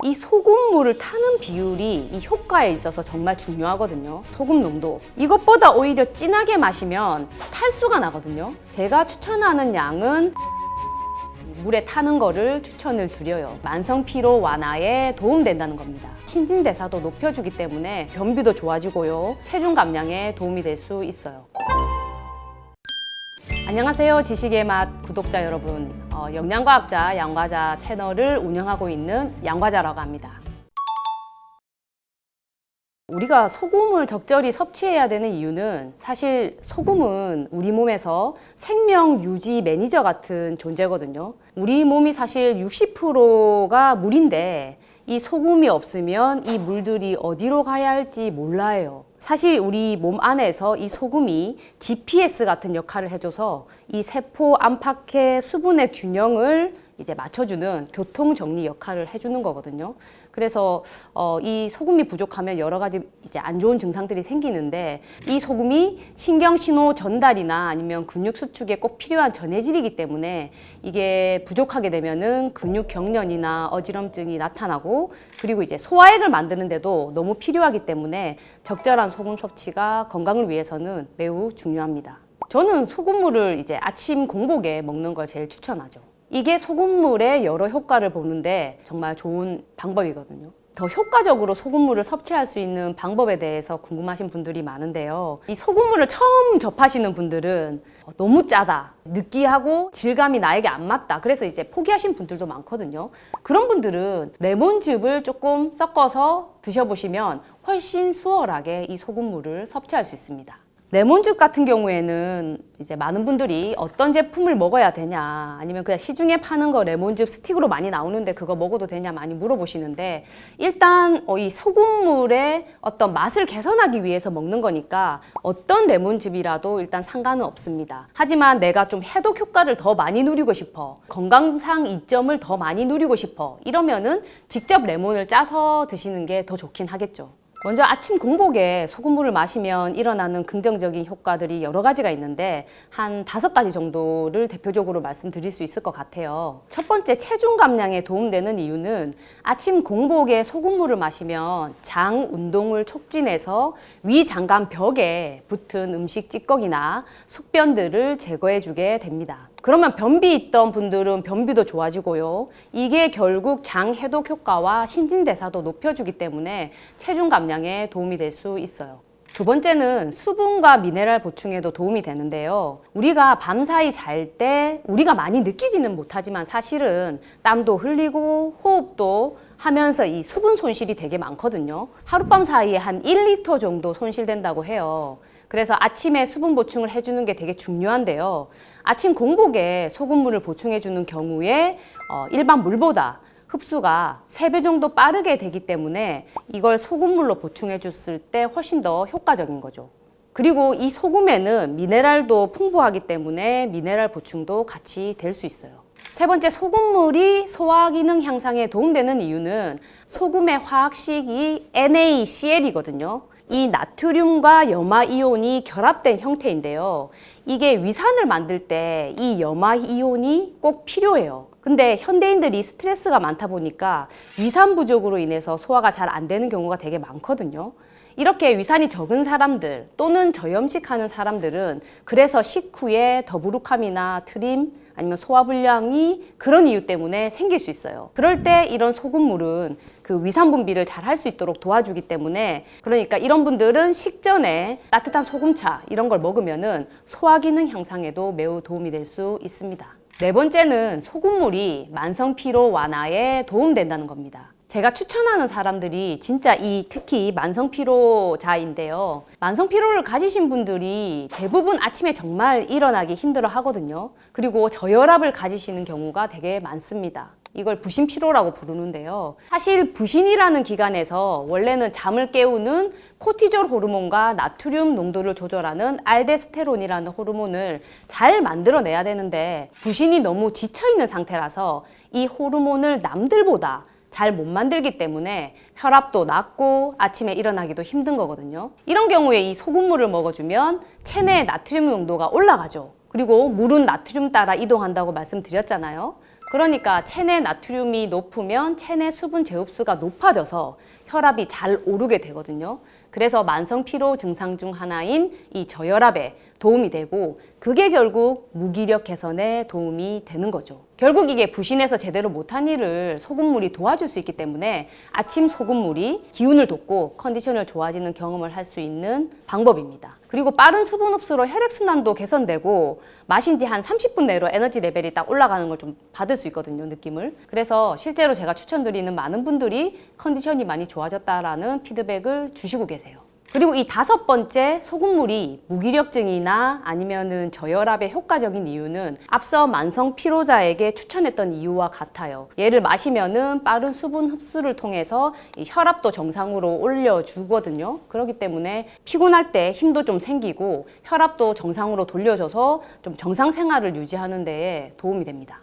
이 소금물을 타는 비율이 이 효과에 있어서 정말 중요하거든요. 소금 농도. 이것보다 오히려 진하게 마시면 탈수가 나거든요. 제가 추천하는 양은 물에 타는 거를 추천을 드려요. 만성 피로 완화에 도움된다는 겁니다. 신진대사도 높여주기 때문에 변비도 좋아지고요. 체중 감량에 도움이 될 수 있어요. 안녕하세요. 지식의 맛 구독자 여러분. 영양과학자 양과자 채널을 운영하고 있는 양과자라고 합니다. 우리가 소금을 적절히 섭취해야 되는 이유는 사실 소금은 우리 몸에서 생명 유지 매니저 같은 존재거든요. 우리 몸이 사실 60%가 물인데 이 소금이 없으면 이 물들이 어디로 가야 할지 몰라요. 사실 우리 몸 안에서 이 소금이 GPS 같은 역할을 해줘서 이 세포 안팎의 수분의 균형을 이제 맞춰주는 교통정리 역할을 해주는 거거든요. 그래서 이 소금이 부족하면 여러 가지 이제 안 좋은 증상들이 생기는데 이 소금이 신경신호 전달이나 아니면 근육 수축에 꼭 필요한 전해질이기 때문에 이게 부족하게 되면은 근육 경련이나 어지럼증이 나타나고 그리고 이제 소화액을 만드는데도 너무 필요하기 때문에 적절한 소금 섭취가 건강을 위해서는 매우 중요합니다. 저는 소금물을 이제 아침 공복에 먹는 걸 제일 추천하죠. 이게 소금물의 여러 효과를 보는데 정말 좋은 방법이거든요. 더 효과적으로 소금물을 섭취할 수 있는 방법에 대해서 궁금하신 분들이 많은데요. 이 소금물을 처음 접하시는 분들은 너무 짜다, 느끼하고 질감이 나에게 안 맞다. 그래서 이제 포기하신 분들도 많거든요. 그런 분들은 레몬즙을 조금 섞어서 드셔보시면 훨씬 수월하게 이 소금물을 섭취할 수 있습니다. 레몬즙 같은 경우에는 이제 많은 분들이 어떤 제품을 먹어야 되냐 아니면 그냥 시중에 파는 거 레몬즙 스틱으로 많이 나오는데 그거 먹어도 되냐 많이 물어보시는데 일단 이 소금물의 어떤 맛을 개선하기 위해서 먹는 거니까 어떤 레몬즙이라도 일단 상관은 없습니다. 하지만 내가 좀 해독 효과를 더 많이 누리고 싶어, 건강상 이점을 더 많이 누리고 싶어 이러면은 직접 레몬을 짜서 드시는 게 더 좋긴 하겠죠. 먼저 아침 공복에 소금물을 마시면 일어나는 긍정적인 효과들이 여러 가지가 있는데 한 5가지 정도를 대표적으로 말씀드릴 수 있을 것 같아요. 첫 번째, 체중 감량에 도움되는 이유는 아침 공복에 소금물을 마시면 장 운동을 촉진해서 위장관 벽에 붙은 음식 찌꺼기나 숙변들을 제거해 주게 됩니다. 그러면 변비 있던 분들은 변비도 좋아지고요. 이게 결국 장 해독 효과와 신진대사도 높여주기 때문에 체중 감량에 도움이 될 수 있어요. 두 번째는 수분과 미네랄 보충에도 도움이 되는데요. 우리가 밤사이 잘 때 우리가 많이 느끼지는 못하지만 사실은 땀도 흘리고 호흡도 하면서 이 수분 손실이 되게 많거든요. 하룻밤 사이에 한 1리터 정도 손실된다고 해요. 그래서 아침에 수분 보충을 해주는 게 되게 중요한데요. 아침 공복에 소금물을 보충해주는 경우에 일반 물보다 흡수가 3배 정도 빠르게 되기 때문에 이걸 소금물로 보충해줬을 때 훨씬 더 효과적인 거죠. 그리고 이 소금에는 미네랄도 풍부하기 때문에 미네랄 보충도 같이 될 수 있어요. 세 번째, 소금물이 소화 기능 향상에 도움되는 이유는 소금의 화학식이 NaCl이거든요. 이 나트륨과 염화이온이 결합된 형태인데요. 이게 위산을 만들 때 이 염화이온이 꼭 필요해요. 근데 현대인들이 스트레스가 많다 보니까 위산 부족으로 인해서 소화가 잘 안 되는 경우가 되게 많거든요. 이렇게 위산이 적은 사람들 또는 저염식하는 사람들은 그래서 식후에 더부룩함이나 트림 아니면 소화불량이 그런 이유 때문에 생길 수 있어요. 그럴 때 이런 소금물은 그 위산 분비를 잘 할 수 있도록 도와주기 때문에 그러니까 이런 분들은 식전에 따뜻한 소금차 이런 걸 먹으면은 소화 기능 향상에도 매우 도움이 될 수 있습니다. 네 번째는 소금물이 만성 피로 완화에 도움된다는 겁니다. 제가 추천하는 사람들이 진짜 특히 만성 피로자인데요. 만성 피로를 가지신 분들이 대부분 아침에 정말 일어나기 힘들어 하거든요. 그리고 저혈압을 가지시는 경우가 되게 많습니다. 이걸 부신 피로라고 부르는데요. 사실 부신이라는 기관에서 원래는 잠을 깨우는 코티졸 호르몬과 나트륨 농도를 조절하는 알데스테론이라는 호르몬을 잘 만들어내야 되는데 부신이 너무 지쳐있는 상태라서 이 호르몬을 남들보다 잘 못 만들기 때문에 혈압도 낮고 아침에 일어나기도 힘든 거거든요. 이런 경우에 이 소금물을 먹어주면 체내 나트륨 농도가 올라가죠. 그리고 물은 나트륨 따라 이동한다고 말씀드렸잖아요. 그러니까 체내 나트륨이 높으면 체내 수분 제흡수가 높아져서 혈압이 잘 오르게 되거든요. 그래서 만성 피로 증상 중 하나인 이 저혈압에 도움이 되고 그게 결국 무기력 개선에 도움이 되는 거죠. 결국 이게 부신해서 제대로 못한 일을 소금물이 도와줄 수 있기 때문에 아침 소금물이 기운을 돋고 컨디션을 좋아지는 경험을 할 수 있는 방법입니다. 그리고 빠른 수분 흡수로 혈액순환도 개선되고 마신 지 한 30분 내로 에너지 레벨이 딱 올라가는 걸 좀 받을 수 있거든요, 느낌을. 그래서 실제로 제가 추천드리는 많은 분들이 컨디션이 많이 좋아졌다라는 피드백을 주시고 계세요. 그리고 이 5번째 소금물이 무기력증이나 아니면은 저혈압에 효과적인 이유는 앞서 만성 피로자에게 추천했던 이유와 같아요. 얘를 마시면은 빠른 수분 흡수를 통해서 이 혈압도 정상으로 올려주거든요. 그렇기 때문에 피곤할 때 힘도 좀 생기고 혈압도 정상으로 돌려줘서 좀 정상 생활을 유지하는 데에 도움이 됩니다.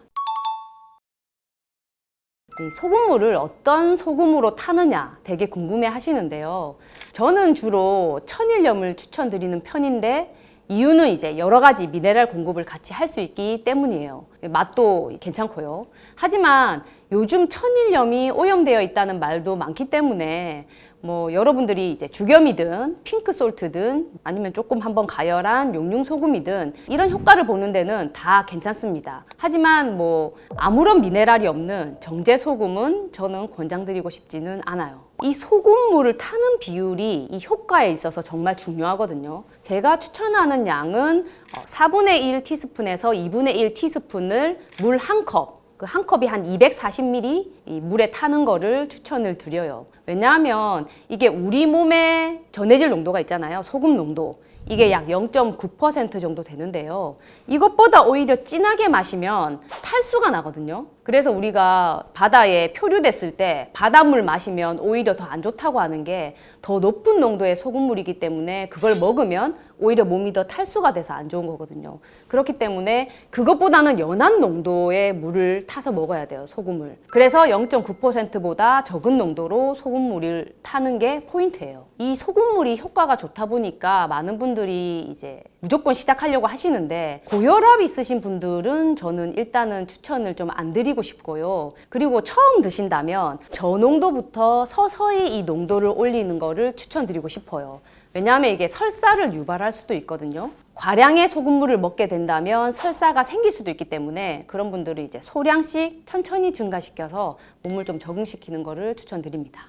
이 소금물을 어떤 소금으로 타느냐 되게 궁금해 하시는데요. 저는 주로 천일염을 추천드리는 편인데 이유는 이제 여러 가지 미네랄 공급을 같이 할 수 있기 때문이에요. 맛도 괜찮고요. 하지만 요즘 천일염이 오염되어 있다는 말도 많기 때문에 뭐 여러분들이 이제 죽염이든 핑크솔트든 아니면 조금 한번 가열한 용융소금이든 이런 효과를 보는 데는 다 괜찮습니다. 하지만 뭐 아무런 미네랄이 없는 정제소금은 저는 권장드리고 싶지는 않아요. 이 소금물을 타는 비율이 이 효과에 있어서 정말 중요하거든요. 제가 추천하는 양은 4분의 1 티스푼에서 2분의 1 티스푼을 물 한 컵, 그 한 컵이 한 240ml 이 물에 타는 거를 추천을 드려요. 왜냐하면 이게 우리 몸의 전해질 농도가 있잖아요. 소금 농도. 이게 약 0.9% 정도 되는데요. 이것보다 오히려 진하게 마시면 탈수가 나거든요. 그래서 우리가 바다에 표류됐을 때 바닷물 마시면 오히려 더 안 좋다고 하는 게 더 높은 농도의 소금물이기 때문에 그걸 먹으면 오히려 몸이 더 탈수가 돼서 안 좋은 거거든요. 그렇기 때문에 그것보다는 연한 농도의 물을 타서 먹어야 돼요, 소금을. 그래서 0.9%보다 적은 농도로 소금물을 타는 게 포인트예요. 이 소금물이 효과가 좋다 보니까 많은 분들이 이제 무조건 시작하려고 하시는데 고혈압 있으신 분들은 저는 일단은 추천을 좀 안 드리고 싶고요. 그리고 처음 드신다면 저농도부터 서서히 이 농도를 올리는 거를 추천드리고 싶어요. 왜냐하면 이게 설사를 유발할 수도 있거든요. 과량의 소금물을 먹게 된다면 설사가 생길 수도 있기 때문에 그런 분들은 이제 소량씩 천천히 증가시켜서 몸을 좀 적응시키는 거를 추천드립니다.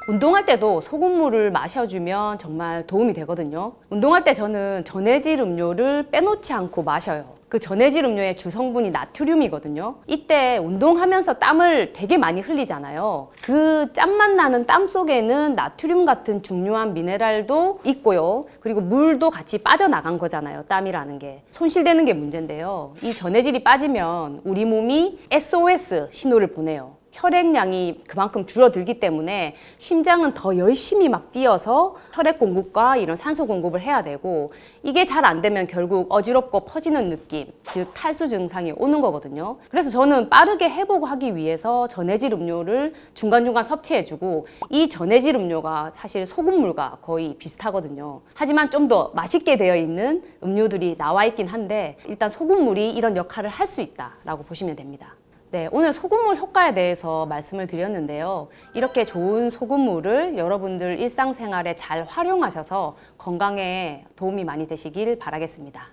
운동할 때도 소금물을 마셔주면 정말 도움이 되거든요. 운동할 때 저는 전해질 음료를 빼놓지 않고 마셔요. 그 전해질 음료의 주성분이 나트륨이거든요. 이때 운동하면서 땀을 되게 많이 흘리잖아요. 그 짠맛 나는 땀 속에는 나트륨 같은 중요한 미네랄도 있고요. 그리고 물도 같이 빠져나간 거잖아요. 땀이라는 게. 손실되는 게 문제인데요. 이 전해질이 빠지면 우리 몸이 SOS 신호를 보내요. 혈액량이 그만큼 줄어들기 때문에 심장은 더 열심히 막 뛰어서 혈액 공급과 이런 산소 공급을 해야 되고 이게 잘 안 되면 결국 어지럽고 퍼지는 느낌, 즉 탈수 증상이 오는 거거든요. 그래서 저는 빠르게 회복하기 위해서 전해질 음료를 중간중간 섭취해주고 이 전해질 음료가 사실 소금물과 거의 비슷하거든요. 하지만 좀 더 맛있게 되어 있는 음료들이 나와 있긴 한데 일단 소금물이 이런 역할을 할 수 있다라고 보시면 됩니다. 네, 오늘 소금물 효과에 대해서 말씀을 드렸는데요. 이렇게 좋은 소금물을 여러분들 일상생활에 잘 활용하셔서 건강에 도움이 많이 되시길 바라겠습니다.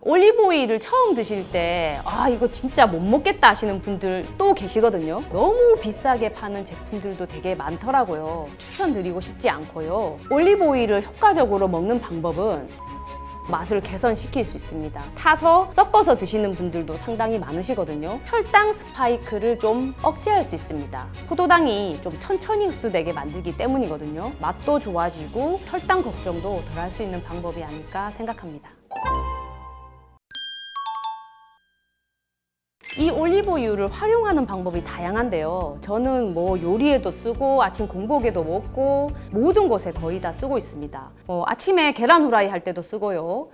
올리브오일을 처음 드실 때 이거 진짜 못 먹겠다 하시는 분들 또 계시거든요. 너무 비싸게 파는 제품들도 되게 많더라고요. 추천드리고 싶지 않고요. 올리브오일을 효과적으로 먹는 방법은 맛을 개선시킬 수 있습니다. 타서 섞어서 드시는 분들도 상당히 많으시거든요. 혈당 스파이크를 좀 억제할 수 있습니다. 포도당이 좀 천천히 흡수되게 만들기 때문이거든요. 맛도 좋아지고 혈당 걱정도 덜 할 수 있는 방법이 아닐까 생각합니다. 이 올리브유를 활용하는 방법이 다양한데요. 저는 뭐 요리에도 쓰고 아침 공복에도 먹고 모든 곳에 거의 다 쓰고 있습니다. 아침에 계란 후라이 할 때도 쓰고요.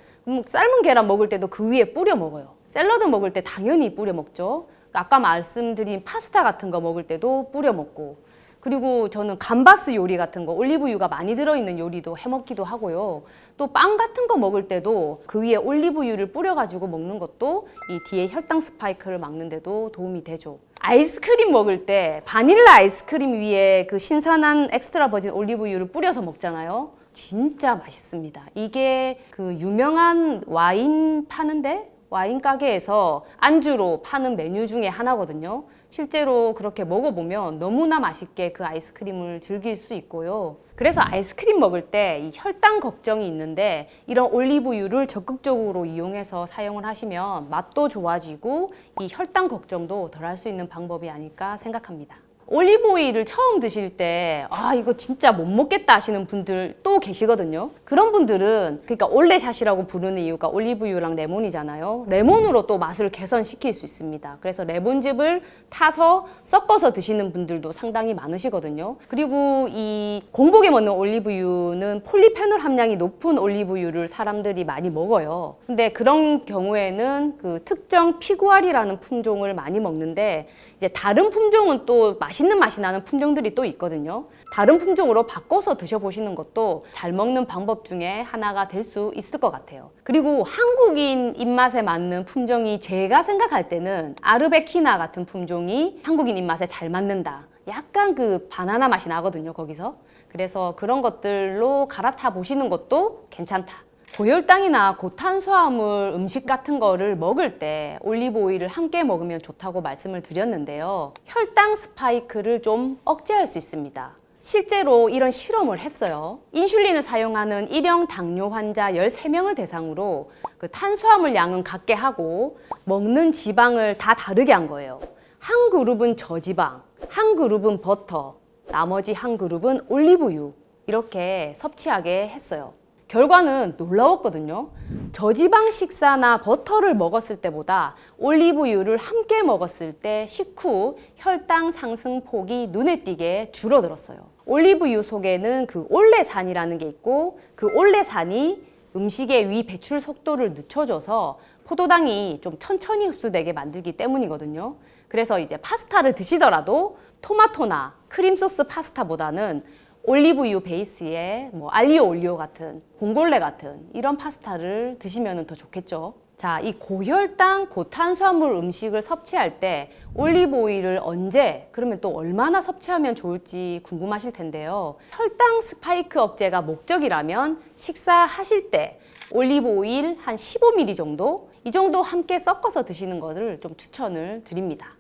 삶은 계란 먹을 때도 그 위에 뿌려 먹어요. 샐러드 먹을 때 당연히 뿌려 먹죠. 아까 말씀드린 파스타 같은 거 먹을 때도 뿌려 먹고 그리고 저는 감바스 요리 같은 거, 올리브유가 많이 들어있는 요리도 해먹기도 하고요. 또 빵 같은 거 먹을 때도 그 위에 올리브유를 뿌려가지고 먹는 것도 이 뒤에 혈당 스파이크를 막는 데도 도움이 되죠. 아이스크림 먹을 때 바닐라 아이스크림 위에 그 신선한 엑스트라 버진 올리브유를 뿌려서 먹잖아요. 진짜 맛있습니다. 이게 그 유명한 와인 파는데 와인 가게에서 안주로 파는 메뉴 중에 하나거든요. 실제로 그렇게 먹어보면 너무나 맛있게 그 아이스크림을 즐길 수 있고요. 그래서 아이스크림 먹을 때 이 혈당 걱정이 있는데 이런 올리브유를 적극적으로 이용해서 사용을 하시면 맛도 좋아지고 이 혈당 걱정도 덜 할 수 있는 방법이 아닐까 생각합니다. 올리브 오일을 처음 드실 때 이거 진짜 못 먹겠다 하시는 분들 또 계시거든요. 그런 분들은 그러니까 올레샷이라고 부르는 이유가 올리브유랑 레몬이잖아요. 레몬으로 또 맛을 개선시킬 수 있습니다. 그래서 레몬즙을 타서 섞어서 드시는 분들도 상당히 많으시거든요. 그리고 이 공복에 먹는 올리브유는 폴리페놀 함량이 높은 올리브유를 사람들이 많이 먹어요. 근데 그런 경우에는 그 특정 피구알이라는 품종을 많이 먹는데 이제 다른 품종은 또 맛있는 맛이 나는 품종들이 또 있거든요. 다른 품종으로 바꿔서 드셔보시는 것도 잘 먹는 방법 중에 하나가 될 수 있을 것 같아요. 그리고 한국인 입맛에 맞는 품종이 제가 생각할 때는 아르베키나 같은 품종이 한국인 입맛에 잘 맞는다. 약간 그 바나나 맛이 나거든요, 거기서. 그래서 그런 것들로 갈아타 보시는 것도 괜찮다. 고혈당이나 고탄수화물 음식 같은 거를 먹을 때 올리브 오일을 함께 먹으면 좋다고 말씀을 드렸는데요. 혈당 스파이크를 좀 억제할 수 있습니다. 실제로 이런 실험을 했어요. 인슐린을 사용하는 일형 당뇨 환자 13명을 대상으로 그 탄수화물 양은 같게 하고 먹는 지방을 다 다르게 한 거예요. 한 그룹은 저지방, 한 그룹은 버터, 나머지 한 그룹은 올리브유 이렇게 섭취하게 했어요. 결과는 놀라웠거든요. 저지방 식사나 버터를 먹었을 때보다 올리브유를 함께 먹었을 때 식후 혈당 상승 폭이 눈에 띄게 줄어들었어요. 올리브유 속에는 그 올레산이라는 게 있고 그 올레산이 음식의 위 배출 속도를 늦춰줘서 포도당이 좀 천천히 흡수되게 만들기 때문이거든요. 그래서 이제 파스타를 드시더라도 토마토나 크림 소스 파스타보다는 올리브유 베이스에 뭐 알리오 올리오 같은 봉골레 같은 이런 파스타를 드시면 더 좋겠죠. 자, 이 고혈당, 고탄수화물 음식을 섭취할 때 올리브 오일을 언제, 그러면 또 얼마나 섭취하면 좋을지 궁금하실 텐데요. 혈당 스파이크 억제가 목적이라면 식사하실 때 올리브 오일 한 15ml 정도, 이 정도 함께 섞어서 드시는 것을 좀 추천을 드립니다.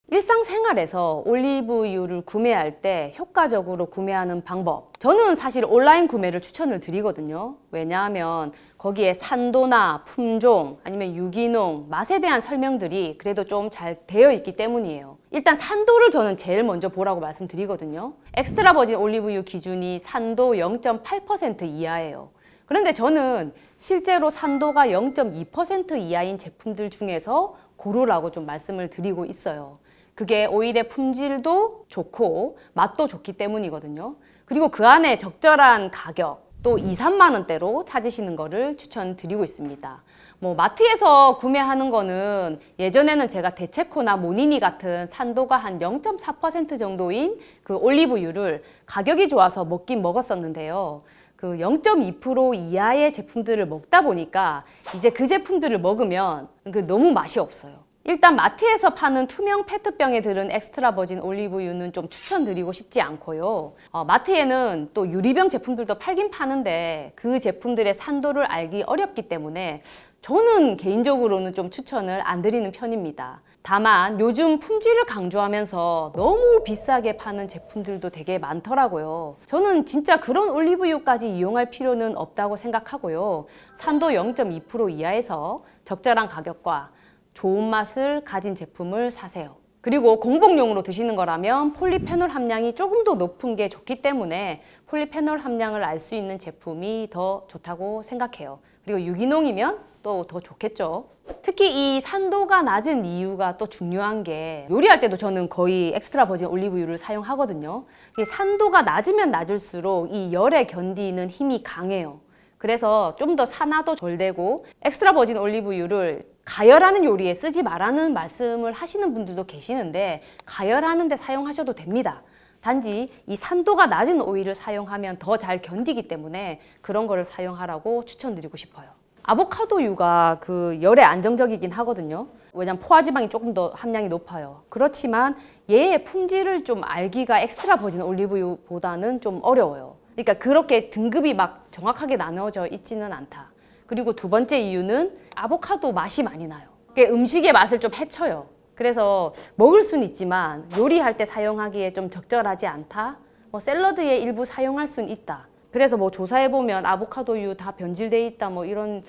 일상생활에서 올리브유를 구매할 때 효과적으로 구매하는 방법, 저는 사실 온라인 구매를 추천을 드리거든요. 왜냐하면 거기에 산도나 품종 아니면 유기농, 맛에 대한 설명들이 그래도 좀 잘 되어 있기 때문이에요. 일단 산도를 저는 제일 먼저 보라고 말씀드리거든요. 엑스트라 버진 올리브유 기준이 산도 0.8% 이하예요. 그런데 저는 실제로 산도가 0.2% 이하인 제품들 중에서 고르라고 좀 말씀을 드리고 있어요. 그게 오일의 품질도 좋고 맛도 좋기 때문이거든요. 그리고 그 안에 적절한 가격, 또 2, 3만 원대로 찾으시는 거를 추천드리고 있습니다. 뭐 마트에서 구매하는 거는 예전에는 제가 대체코나 모니니 같은 산도가 한 0.4% 정도인 그 올리브유를 가격이 좋아서 먹긴 먹었었는데요. 그 0.2% 이하의 제품들을 먹다 보니까 이제 그 제품들을 먹으면 너무 맛이 없어요. 일단 마트에서 파는 투명 페트병에 들은 엑스트라 버진 올리브유는 좀 추천드리고 싶지 않고요. 마트에는 또 유리병 제품들도 팔긴 파는데 그 제품들의 산도를 알기 어렵기 때문에 저는 개인적으로는 좀 추천을 안 드리는 편입니다. 다만 요즘 품질을 강조하면서 너무 비싸게 파는 제품들도 되게 많더라고요. 저는 진짜 그런 올리브유까지 이용할 필요는 없다고 생각하고요. 산도 0.2% 이하에서 적절한 가격과 좋은 맛을 가진 제품을 사세요. 그리고 공복용으로 드시는 거라면 폴리페놀 함량이 조금 더 높은 게 좋기 때문에 폴리페놀 함량을 알 수 있는 제품이 더 좋다고 생각해요. 그리고 유기농이면 또 더 좋겠죠. 특히 이 산도가 낮은 이유가 또 중요한 게 요리할 때도 저는 거의 엑스트라 버진 올리브유를 사용하거든요. 이 산도가 낮으면 낮을수록 이 열에 견디는 힘이 강해요. 그래서 좀 더 산화도 덜 되고 엑스트라 버진 올리브유를 가열하는 요리에 쓰지 말라는 말씀을 하시는 분들도 계시는데 가열하는 데 사용하셔도 됩니다. 단지 이 산도가 낮은 오일을 사용하면 더 잘 견디기 때문에 그런 거를 사용하라고 추천드리고 싶어요. 아보카도유가 그 열에 안정적이긴 하거든요. 왜냐면 포화지방이 조금 더 함량이 높아요. 그렇지만 얘의 품질을 좀 알기가 엑스트라 버진 올리브유보다는 좀 어려워요. 그러니까 그렇게 등급이 막 정확하게 나눠져 있지는 않다. 그리고 두 번째 이유는 아보카도 맛이 많이 나요. 음식의 맛을 좀 해쳐요. 그래서 먹을 수는 있지만 요리할 때 사용하기에 좀 적절하지 않다. 뭐 샐러드에 일부 사용할 수는 있다. 그래서 뭐 조사해보면 아보카도유 다 변질돼 있다 뭐 이런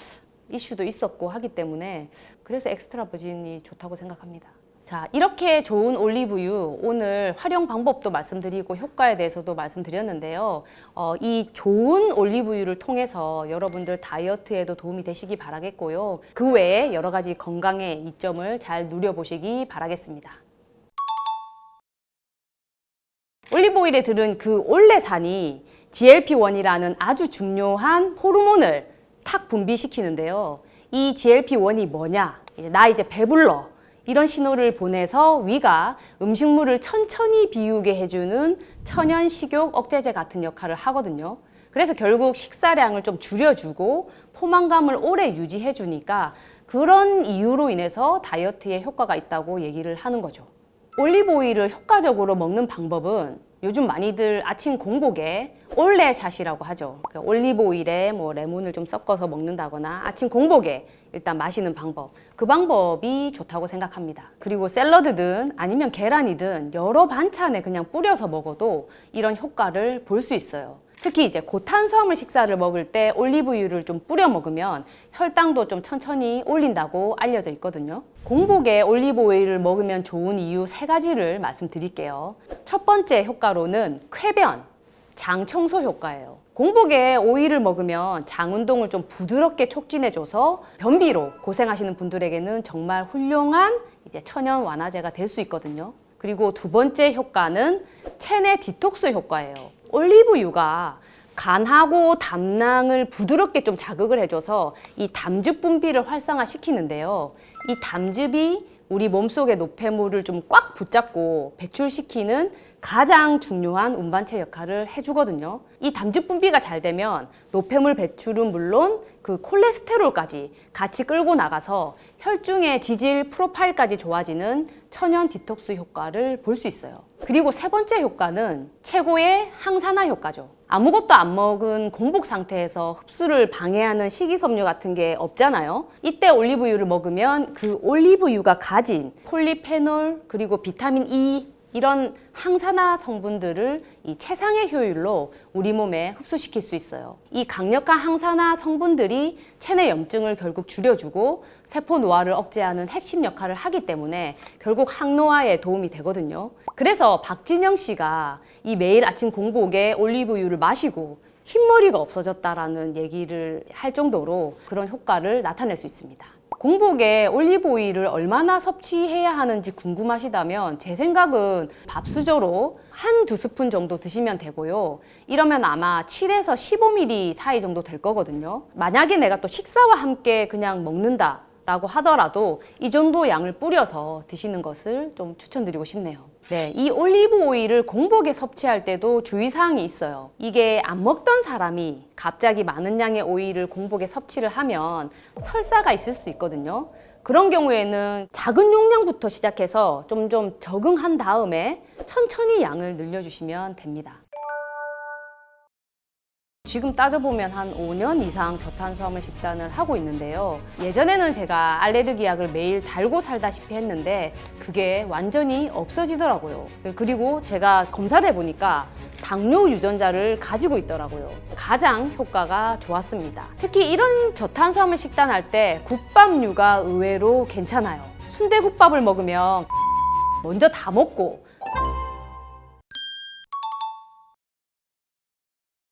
이슈도 있었고 하기 때문에 그래서 엑스트라 버진이 좋다고 생각합니다. 자, 이렇게 좋은 올리브유 오늘 활용 방법도 말씀드리고 효과에 대해서도 말씀드렸는데요. 이 좋은 올리브유를 통해서 여러분들 다이어트에도 도움이 되시기 바라겠고요. 그 외에 여러 가지 건강의 이점을 잘 누려보시기 바라겠습니다. 올리브오일에 들은 그 올레산이 GLP-1이라는 아주 중요한 호르몬을 탁 분비시키는데요. 이 GLP-1이 뭐냐? 나 이제 배불러. 이런 신호를 보내서 위가 음식물을 천천히 비우게 해주는 천연 식욕 억제제 같은 역할을 하거든요. 그래서 결국 식사량을 좀 줄여주고 포만감을 오래 유지해주니까 그런 이유로 인해서 다이어트에 효과가 있다고 얘기를 하는 거죠. 올리브 오일을 효과적으로 먹는 방법은 요즘 많이들 아침 공복에 올레샷이라고 하죠. 올리브 오일에 뭐 레몬을 좀 섞어서 먹는다거나 아침 공복에 일단 마시는 방법. 그 방법이 좋다고 생각합니다. 그리고 샐러드든 아니면 계란이든 여러 반찬에 그냥 뿌려서 먹어도 이런 효과를 볼 수 있어요. 특히 이제 고탄수화물 식사를 먹을 때 올리브유를 좀 뿌려 먹으면 혈당도 좀 천천히 올린다고 알려져 있거든요. 공복에 올리브 오일을 먹으면 좋은 이유 3가지를 말씀드릴게요. 첫 번째 효과로는 쾌변, 장 청소 효과예요. 공복에 오일을 먹으면 장 운동을 좀 부드럽게 촉진해줘서 변비로 고생하시는 분들에게는 정말 훌륭한 이제 천연 완화제가 될 수 있거든요. 그리고 두 번째 효과는 체내 디톡스 효과예요. 올리브유가 간하고 담낭을 부드럽게 좀 자극을 해줘서 이 담즙 분비를 활성화시키는데요. 이 담즙이 우리 몸속의 노폐물을 좀 꽉 붙잡고 배출시키는 가장 중요한 운반체 역할을 해주거든요. 이 담즙 분비가 잘 되면 노폐물 배출은 물론 그 콜레스테롤까지 같이 끌고 나가서 혈중의 지질 프로파일까지 좋아지는 천연 디톡스 효과를 볼 수 있어요. 그리고 세 번째 효과는 최고의 항산화 효과죠. 아무것도 안 먹은 공복 상태에서 흡수를 방해하는 식이섬유 같은 게 없잖아요. 이때 올리브유를 먹으면 그 올리브유가 가진 폴리페놀 그리고 비타민 E 이런 항산화 성분들을 이 최상의 효율로 우리 몸에 흡수시킬 수 있어요. 이 강력한 항산화 성분들이 체내 염증을 결국 줄여주고 세포 노화를 억제하는 핵심 역할을 하기 때문에 결국 항노화에 도움이 되거든요. 그래서 박진영 씨가 이 매일 아침 공복에 올리브유를 마시고 흰머리가 없어졌다라는 얘기를 할 정도로 그런 효과를 나타낼 수 있습니다. 공복에 올리브 오일을 얼마나 섭취해야 하는지 궁금하시다면 제 생각은 밥수저로 1~2스푼 정도 드시면 되고요. 이러면 아마 7에서 15ml 사이 정도 될 거거든요. 만약에 내가 또 식사와 함께 그냥 먹는다 라고 하더라도 이 정도 양을 뿌려서 드시는 것을 좀 추천드리고 싶네요. 네, 이 올리브 오일을 공복에 섭취할 때도 주의사항이 있어요. 이게 안 먹던 사람이 갑자기 많은 양의 오일을 공복에 섭취를 하면 설사가 있을 수 있거든요. 그런 경우에는 작은 용량부터 시작해서 좀 적응한 다음에 천천히 양을 늘려주시면 됩니다. 지금 따져보면 한 5년 이상 저탄수화물 식단을 하고 있는데요. 예전에는 제가 알레르기 약을 매일 달고 살다시피 했는데 그게 완전히 없어지더라고요. 그리고 제가 검사를 해보니까 당뇨 유전자를 가지고 있더라고요. 가장 효과가 좋았습니다. 특히 이런 저탄수화물 식단 할 때 국밥류가 의외로 괜찮아요. 순대국밥을 먹으면 먼저 다 먹고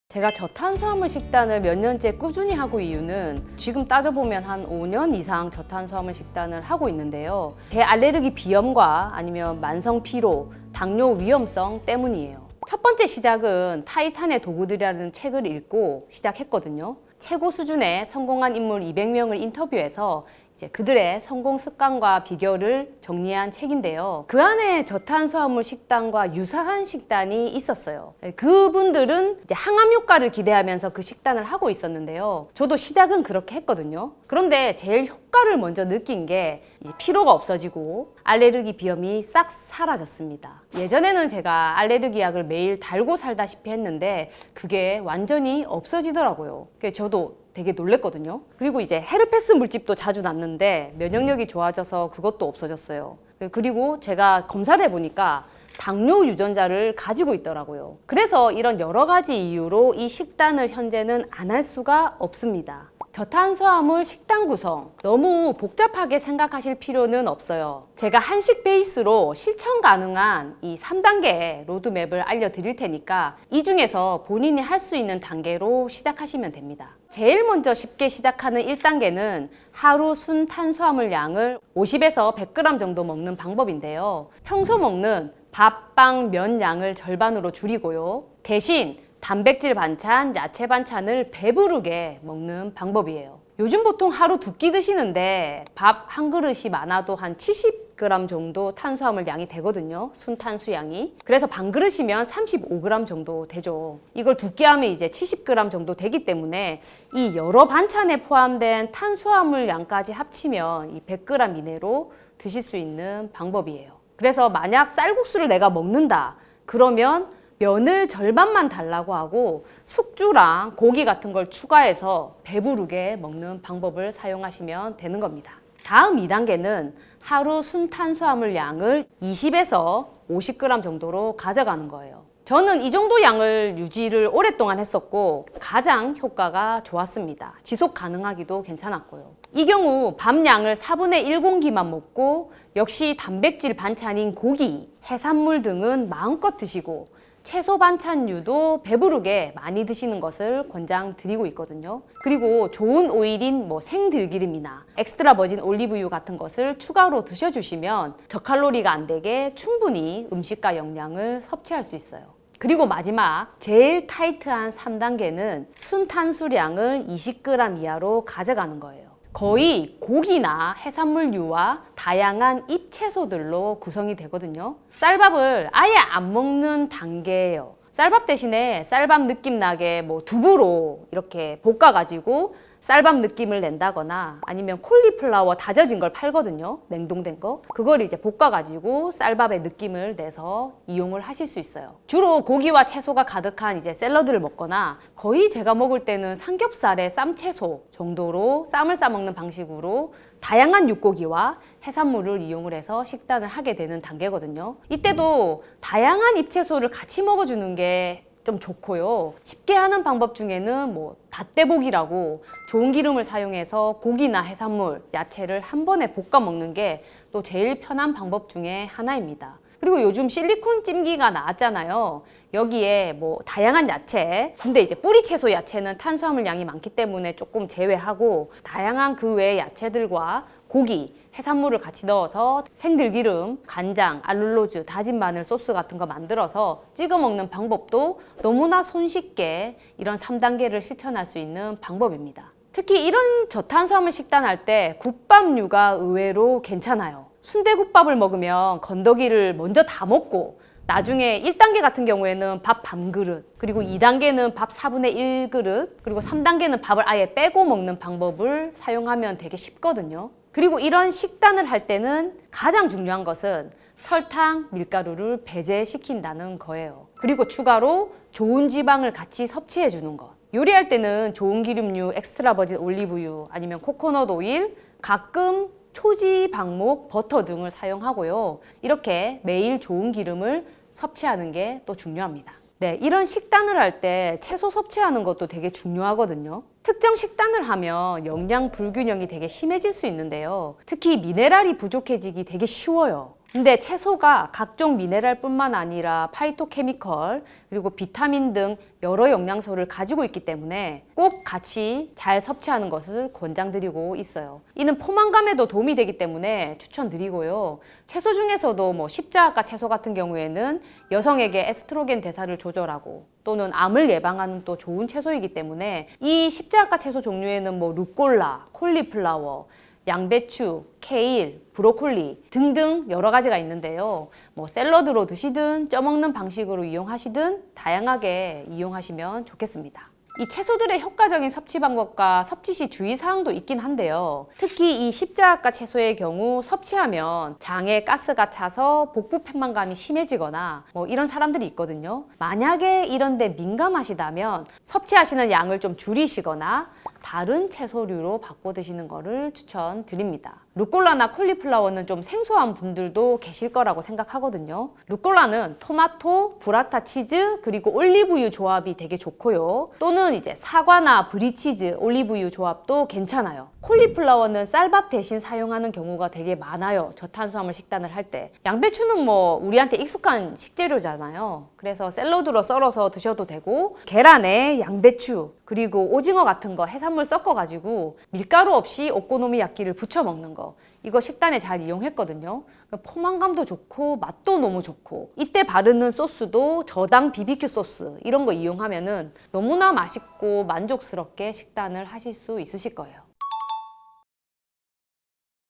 제가 저탄수화물 식단을 몇 년째 꾸준히 하고 이유는 지금 따져보면 한 5년 이상 저탄수화물 식단을 하고 있는데요. 제 알레르기 비염과 아니면 만성 피로, 당뇨 위험성 때문이에요. 첫 번째 시작은 타이탄의 도구들이라는 책을 읽고 시작했거든요. 최고 수준의 성공한 인물 200명을 인터뷰해서 이제 그들의 성공 습관과 비결을 정리한 책인데요. 그 안에 저탄수화물 식단과 유사한 식단이 있었어요. 그분들은 이제 항암 효과를 기대하면서 그 식단을 하고 있었는데요. 저도 시작은 그렇게 했거든요. 그런데 제일 효과를 먼저 느낀 게 피로가 없어지고 알레르기 비염이 싹 사라졌습니다. 예전에는 제가 알레르기 약을 매일 달고 살다시피 했는데 그게 완전히 없어지더라고요. 저도 되게 놀랬거든요. 그리고 이제 헤르페스 물집도 자주 났는데 면역력이 좋아져서 그것도 없어졌어요. 그리고 제가 검사를 해보니까 당뇨 유전자를 가지고 있더라고요. 그래서 이런 여러 가지 이유로 이 식단을 현재는 안 할 수가 없습니다. 저탄수화물 식단 구성 너무 복잡하게 생각하실 필요는 없어요. 제가 한식 베이스로 실천 가능한 이 3단계 로드맵을 알려드릴 테니까 이 중에서 본인이 할 수 있는 단계로 시작하시면 됩니다. 제일 먼저 쉽게 시작하는 1단계는 하루 순 탄수화물 양을 50에서 100g 정도 먹는 방법인데요. 평소 먹는 밥, 빵, 면 양을 절반으로 줄이고요. 대신 단백질 반찬, 야채 반찬을 배부르게 먹는 방법이에요. 요즘 보통 하루 2끼 드시는데 밥 한 그릇이 많아도 한 70g 정도 탄수화물 양이 되거든요. 순탄수양이. 그래서 반 그릇이면 35g 정도 되죠. 이걸 2끼 하면 이제 70g 정도 되기 때문에 이 여러 반찬에 포함된 탄수화물 양까지 합치면 이 100g 이내로 드실 수 있는 방법이에요. 그래서 만약 쌀국수를 내가 먹는다 그러면 면을 절반만 달라고 하고 숙주랑 고기 같은 걸 추가해서 배부르게 먹는 방법을 사용하시면 되는 겁니다. 다음 2단계는 하루 순탄수화물 양을 20에서 50g 정도로 가져가는 거예요. 저는 이 정도 양을 유지를 오랫동안 했었고 가장 효과가 좋았습니다. 지속 가능하기도 괜찮았고요. 이 경우 밥 양을 4분의 1공기만 먹고 역시 단백질 반찬인 고기, 해산물 등은 마음껏 드시고 채소 반찬류도 배부르게 많이 드시는 것을 권장드리고 있거든요. 그리고 좋은 오일인 생들기름이나 엑스트라 버진 올리브유 같은 것을 추가로 드셔주시면 저칼로리가 안 되게 충분히 음식과 영양을 섭취할 수 있어요. 그리고 마지막 제일 타이트한 3단계는 순탄수량을 20g 이하로 가져가는 거예요. 거의 고기나 해산물류와 다양한 잎채소들로 구성이 되거든요. 쌀밥을 아예 안 먹는 단계예요. 쌀밥 대신에 쌀밥 느낌 나게 두부로 이렇게 볶아가지고 쌀밥 느낌을 낸다거나 아니면 콜리플라워 다져진 걸 팔거든요. 냉동된 거. 그걸 이제 볶아가지고 쌀밥의 느낌을 내서 이용을 하실 수 있어요. 주로 고기와 채소가 가득한 이제 샐러드를 먹거나 거의 제가 먹을 때는 삼겹살에 쌈채소 정도로 쌈을 싸먹는 방식으로 다양한 육고기와 해산물을 이용을 해서 식단을 하게 되는 단계거든요. 이때도 다양한 잎채소를 같이 먹어주는 게 좀 좋고요. 쉽게 하는 방법 중에는 닷대볶이라고 좋은 기름을 사용해서 고기나 해산물, 야채를 한 번에 볶아 먹는 게 또 제일 편한 방법 중에 하나입니다. 그리고 요즘 실리콘 찜기가 나왔잖아요. 여기에 다양한 야채, 근데 이제 뿌리 채소 야채는 탄수화물 양이 많기 때문에 조금 제외하고 다양한 그 외의 야채들과 고기, 해산물을 같이 넣어서 생들기름, 간장, 알룰로즈, 다진 마늘 소스 같은 거 만들어서 찍어 먹는 방법도 너무나 손쉽게 이런 3단계를 실천할 수 있는 방법입니다. 특히 이런 저탄수화물 식단할 때 국밥류가 의외로 괜찮아요. 순대국밥을 먹으면 건더기를 먼저 다 먹고 나중에 1단계 같은 경우에는 밥 반 그릇, 그리고 2단계는 밥 4분의 1그릇, 그리고 3단계는 밥을 아예 빼고 먹는 방법을 사용하면 되게 쉽거든요. 그리고 이런 식단을 할 때는 가장 중요한 것은 설탕, 밀가루를 배제시킨다는 거예요. 그리고 추가로 좋은 지방을 같이 섭취해 주는 것. 요리할 때는 좋은 기름류, 엑스트라 버진 올리브유, 아니면 코코넛 오일, 가끔 초지방목, 버터 등을 사용하고요. 이렇게 매일 좋은 기름을 섭취하는 게 또 중요합니다. 네, 이런 식단을 할 때 채소 섭취하는 것도 되게 중요하거든요. 특정 식단을 하면 영양 불균형이 되게 심해질 수 있는데요. 특히 미네랄이 부족해지기 되게 쉬워요. 근데 채소가 각종 미네랄뿐만 아니라 파이토케미컬, 그리고 비타민 등 여러 영양소를 가지고 있기 때문에 꼭 같이 잘 섭취하는 것을 권장드리고 있어요. 이는 포만감에도 도움이 되기 때문에 추천드리고요. 채소 중에서도 십자가 채소 같은 경우에는 여성에게 에스트로겐 대사를 조절하고 또는 암을 예방하는 또 좋은 채소이기 때문에 이 십자가 채소 종류에는 루꼴라, 콜리플라워, 양배추, 케일, 브로콜리 등등 여러 가지가 있는데요. 뭐 샐러드로 드시든 쪄먹는 방식으로 이용하시든 다양하게 이용하시면 좋겠습니다. 이 채소들의 효과적인 섭취 방법과 섭취 시 주의사항도 있긴 한데요. 특히 이 십자가 채소의 경우 섭취하면 장에 가스가 차서 복부 패만감이 심해지거나 뭐 이런 사람들이 있거든요. 만약에 이런 데 민감하시다면 섭취하시는 양을 좀 줄이시거나 다른 채소류로 바꿔 드시는 거를 추천드립니다. 루꼴라나 콜리플라워는 좀 생소한 분들도 계실 거라고 생각하거든요. 루꼴라는 토마토, 브라타 치즈, 그리고 올리브유 조합이 되게 좋고요. 또는 이제 사과나 브리치즈, 올리브유 조합도 괜찮아요. 콜리플라워는 쌀밥 대신 사용하는 경우가 되게 많아요. 저탄수화물 식단을 할 때. 양배추는 뭐 우리한테 익숙한 식재료잖아요. 그래서 샐러드로 썰어서 드셔도 되고, 계란에 양배추, 그리고 오징어 같은 거 해산물 섞어가지고 밀가루 없이 오코노미야끼를 부쳐 먹는 거, 이거 식단에 잘 이용했거든요. 포만감도 좋고 맛도 너무 좋고, 이때 바르는 소스도 저당 BBQ 소스 이런 거 이용하면은 너무나 맛있고 만족스럽게 식단을 하실 수 있으실 거예요.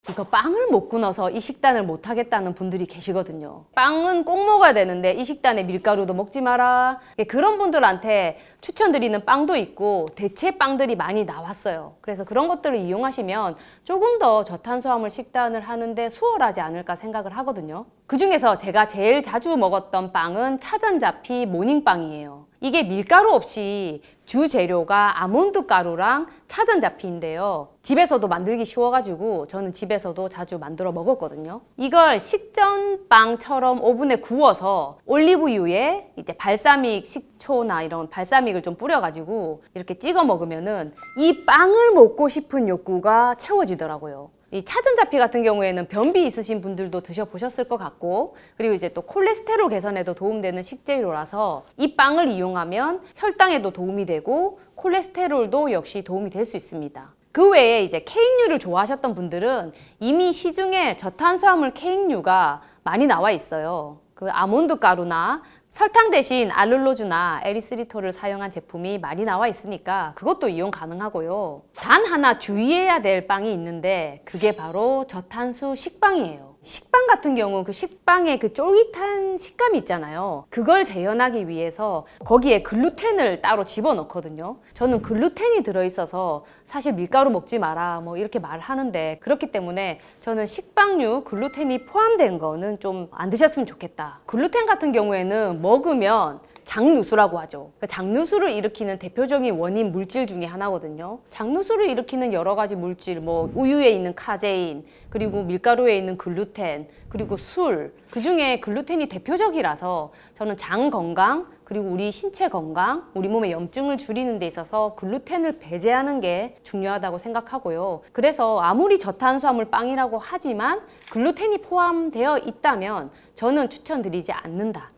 이거 빵을 못 끊어서 이 식단을 못 하겠다는 분들이 계시거든요. 빵은 꼭 먹어야 되는데 이 식단에 밀가루도 먹지 마라. 그런 분들한테 추천드리는 빵도 있고 대체 빵들이 많이 나왔어요. 그래서 그런 것들을 이용하시면 조금 더 저탄수화물 식단을 하는데 수월하지 않을까 생각을 하거든요. 그 중에서 제가 제일 자주 먹었던 빵은 차전자피 모닝빵이에요. 이게 밀가루 없이 주 재료가 아몬드 가루랑 차전자피인데요. 집에서도 만들기 쉬워가지고 저는 집에서도 자주 만들어 먹었거든요. 이걸 식전빵처럼 오븐에 구워서 올리브유에 이제 발사믹 식초나 이런 발사믹을 좀 뿌려가지고 이렇게 찍어 먹으면은 이 빵을 먹고 싶은 욕구가 채워지더라고요. 이 차전자피 같은 경우에는 변비 있으신 분들도 드셔보셨을 것 같고, 그리고 이제 또 콜레스테롤 개선에도 도움되는 식재료라서 이 빵을 이용하면 혈당에도 도움이 되고 콜레스테롤도 역시 도움이 될 수 있습니다. 그 외에 이제 케이크류를 좋아하셨던 분들은 이미 시중에 저탄수화물 케이크류가 많이 나와 있어요. 그 아몬드 가루나 설탕 대신 알룰로주나 에리스리톨을 사용한 제품이 많이 나와 있으니까 그것도 이용 가능하고요. 단 하나 주의해야 될 빵이 있는데 그게 바로 저탄수 식빵이에요. 식빵 같은 경우 그 식빵의 그 쫄깃한 식감이 있잖아요. 그걸 재현하기 위해서 거기에 글루텐을 따로 집어넣거든요. 저는 글루텐이 들어있어서 사실 밀가루 먹지 마라 뭐 이렇게 말하는데, 그렇기 때문에 저는 식빵류 글루텐이 포함된 거는 좀 안 드셨으면 좋겠다. 글루텐 같은 경우에는 먹으면 장누수라고 하죠. 장누수를 일으키는 대표적인 원인 물질 중에 하나거든요. 장누수를 일으키는 여러 가지 물질, 뭐 우유에 있는 카제인, 그리고 밀가루에 있는 글루텐, 그리고 술, 그 중에 글루텐이 대표적이라서 저는 장 건강, 그리고 우리 신체 건강, 우리 몸의 염증을 줄이는 데 있어서 글루텐을 배제하는 게 중요하다고 생각하고요. 그래서 아무리 저탄수화물 빵이라고 하지만 글루텐이 포함되어 있다면 저는 추천드리지 않는다.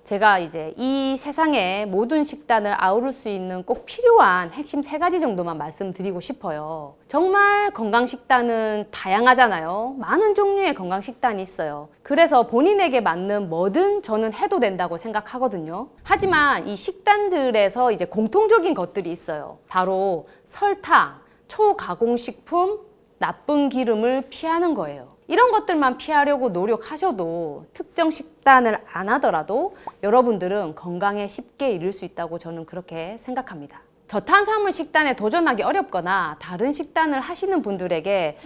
제가 이제 이 세상의 모든 식단을 아우를 수 있는 꼭 필요한 핵심 3가지 정도만 말씀드리고 싶어요. 정말 건강식단은 다양하잖아요. 많은 종류의 건강식단이 있어요. 그래서 본인에게 맞는 뭐든 저는 해도 된다고 생각하거든요. 하지만 이 식단들에서 이제 공통적인 것들이 있어요. 바로 설탕, 초가공식품, 나쁜 기름을 피하는 거예요. 이런 것들만 피하려고 노력하셔도 특정 식단을 안 하더라도 여러분들은 건강에 쉽게 이를 수 있다고 저는 그렇게 생각합니다. 저탄수화물 식단에 도전하기 어렵거나 다른 식단을 하시는 분들에게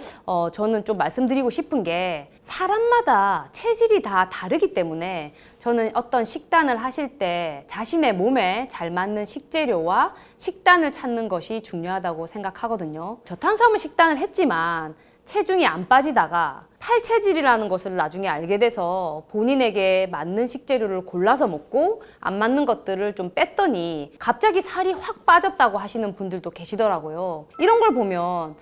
저는 좀 말씀드리고 싶은 게, 사람마다 체질이 다 다르기 때문에 저는 어떤 식단을 하실 때 자신의 몸에 잘 맞는 식재료와 식단을 찾는 것이 중요하다고 생각하거든요. 저탄수화물 식단을 했지만 체중이 안 빠지다가 팔체질이라는 것을 나중에 알게 돼서 본인에게 맞는 식재료를 골라서 먹고 안 맞는 것들을 좀 뺐더니 갑자기 살이 확 빠졌다고 하시는 분들도 계시더라고요. 이런 걸 보면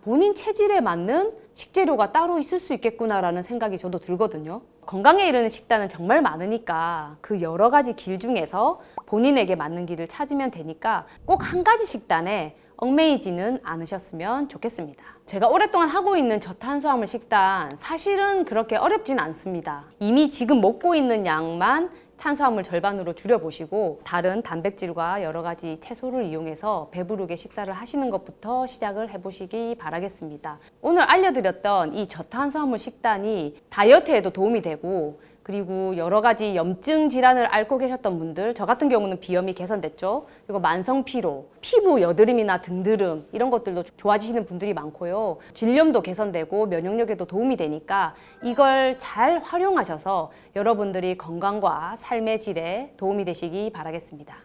본인 체질에 맞는 식재료가 따로 있을 수 있겠구나라는 생각이 저도 들거든요. 건강에 이르는 식단은 정말 많으니까 그 여러 가지 길 중에서 본인에게 맞는 길을 찾으면 되니까 꼭 한 가지 식단에 얽매이지는 않으셨으면 좋겠습니다. 제가 오랫동안 하고 있는 저탄수화물 식단 사실은 그렇게 어렵진 않습니다. 이미 지금 먹고 있는 양만 탄수화물 절반으로 줄여보시고 다른 단백질과 여러 가지 채소를 이용해서 배부르게 식사를 하시는 것부터 시작을 해보시기 바라겠습니다. 오늘 알려드렸던 이 저탄수화물 식단이 다이어트에도 도움이 되고 그리고 여러 가지 염증 질환을 앓고 계셨던 분들, 저 같은 경우는 비염이 개선됐죠. 그리고 만성 피로, 피부 여드름이나 등드름 이런 것들도 좋아지시는 분들이 많고요. 질염도 개선되고 면역력에도 도움이 되니까 이걸 잘 활용하셔서 여러분들이 건강과 삶의 질에 도움이 되시기 바라겠습니다.